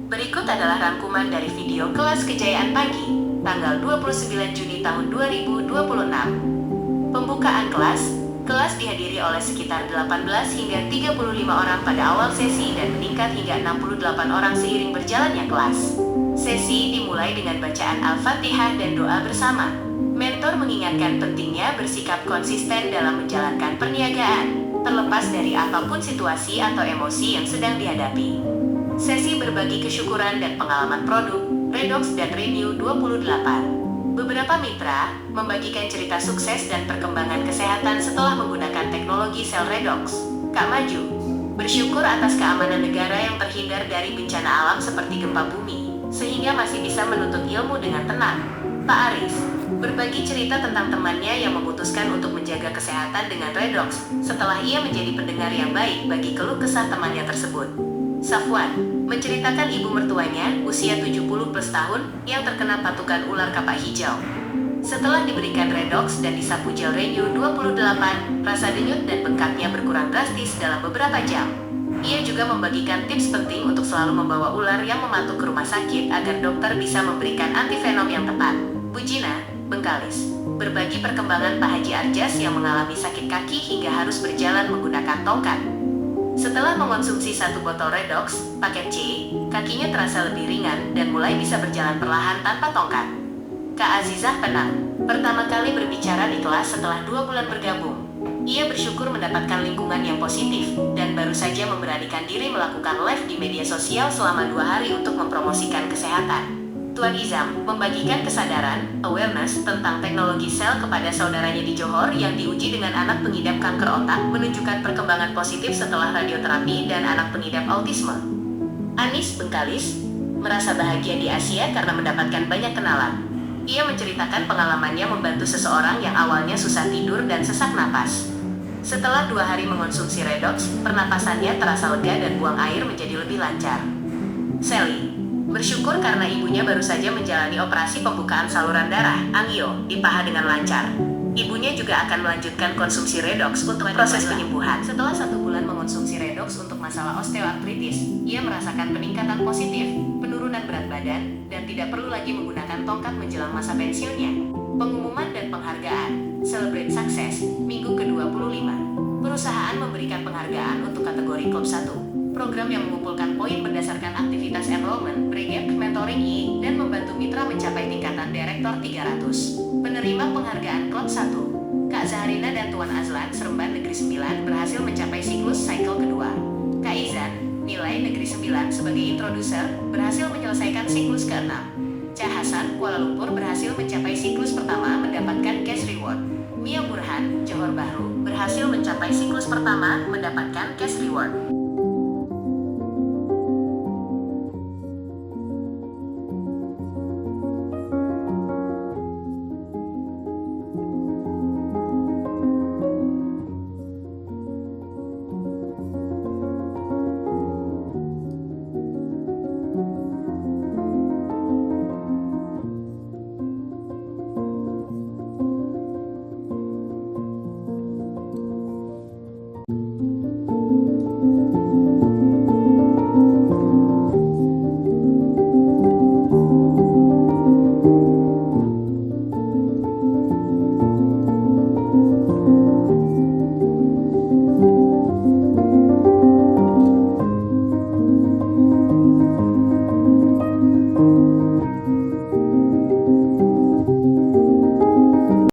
Berikut adalah rangkuman dari video kelas Kejayaan Pagi, tanggal 29 Juni tahun 2026. Pembukaan kelas dihadiri oleh sekitar 18 hingga 35 orang pada awal sesi dan meningkat hingga 68 orang seiring berjalannya kelas. Sesi dimulai dengan bacaan Al-Fatihah dan doa bersama. Mentor mengingatkan pentingnya bersikap konsisten dalam menjalankan perniagaan, terlepas dari apapun situasi atau emosi yang sedang dihadapi. Sesi berbagi kesyukuran dan pengalaman produk, Redox dan Renew 28. Beberapa mitra membagikan cerita sukses dan perkembangan kesehatan setelah menggunakan teknologi sel Redox. Kak Maju bersyukur atas keamanan negara yang terhindar dari bencana alam seperti gempa bumi, sehingga masih bisa menuntut ilmu dengan tenang. Pak Aris berbagi cerita tentang temannya yang memutuskan untuk menjaga kesehatan dengan Redox setelah ia menjadi pendengar yang baik bagi keluh kesah temannya tersebut. Safwan menceritakan ibu mertuanya, usia 70 plus tahun, yang terkena patukan ular kapak hijau. Setelah diberikan Redox dan disapu gel Renew 28, rasa denyut dan bengkaknya berkurang drastis dalam beberapa jam. Ia juga membagikan tips penting untuk selalu membawa ular yang mematuk ke rumah sakit agar dokter bisa memberikan antivenom yang tepat. Bu Gina, Bengkalis, berbagi perkembangan Pak Haji Arjas yang mengalami sakit kaki hingga harus berjalan menggunakan tongkat. Setelah mengonsumsi 1 botol Redox, paket C, kakinya terasa lebih ringan dan mulai bisa berjalan perlahan tanpa tongkat. Kak Azizah Penang, pertama kali berbicara di kelas setelah 2 bulan bergabung. Ia bersyukur mendapatkan lingkungan yang positif, dan baru saja memberanikan diri melakukan live di media sosial selama 2 hari untuk mempromosikan kesehatan. Tuan Izam membagikan kesadaran, awareness tentang teknologi sel kepada saudaranya di Johor yang diuji dengan anak pengidap kanker otak, menunjukkan perkembangan positif setelah radioterapi dan anak pengidap autisme. Anis Bengkalis merasa bahagia di Asia karena mendapatkan banyak kenalan. Ia menceritakan pengalamannya membantu seseorang yang awalnya susah tidur dan sesak napas. Setelah 2 hari mengonsumsi Redox, pernapasannya terasa lega dan buang air menjadi lebih lancar. Sally bersyukur karena ibunya baru saja menjalani operasi pembukaan saluran darah, angio, di paha dengan lancar. Ibunya juga akan melanjutkan konsumsi Redox untuk proses penyembuhan. Setelah 1 bulan mengonsumsi Redox untuk masalah osteoartritis, ia merasakan peningkatan positif, penurunan berat badan, dan tidak perlu lagi menggunakan tongkat menjelang masa pensiunnya. Pengumuman dan penghargaan, Celebrate Success, Minggu ke-25. Perusahaan memberikan penghargaan untuk kategori Klub 1. Program yang mengumpulkan poin berdasarkan aktivitas enrollment, Brigade, mentoring dan membantu mitra mencapai tingkatan Direktor 300. Penerima penghargaan Klub 1, Kak Zaharina dan Tuan Azlan, Seremban Negeri 9, berhasil mencapai siklus cycle kedua. Kak Izan, Nilai Negeri 9 sebagai introducer, berhasil menyelesaikan siklus ke-6. Cah Hasan, Kuala Lumpur, berhasil mencapai siklus pertama mendapatkan cash reward. Mia Burhan, Johor Bahru, berhasil mencapai siklus pertama mendapatkan cash reward.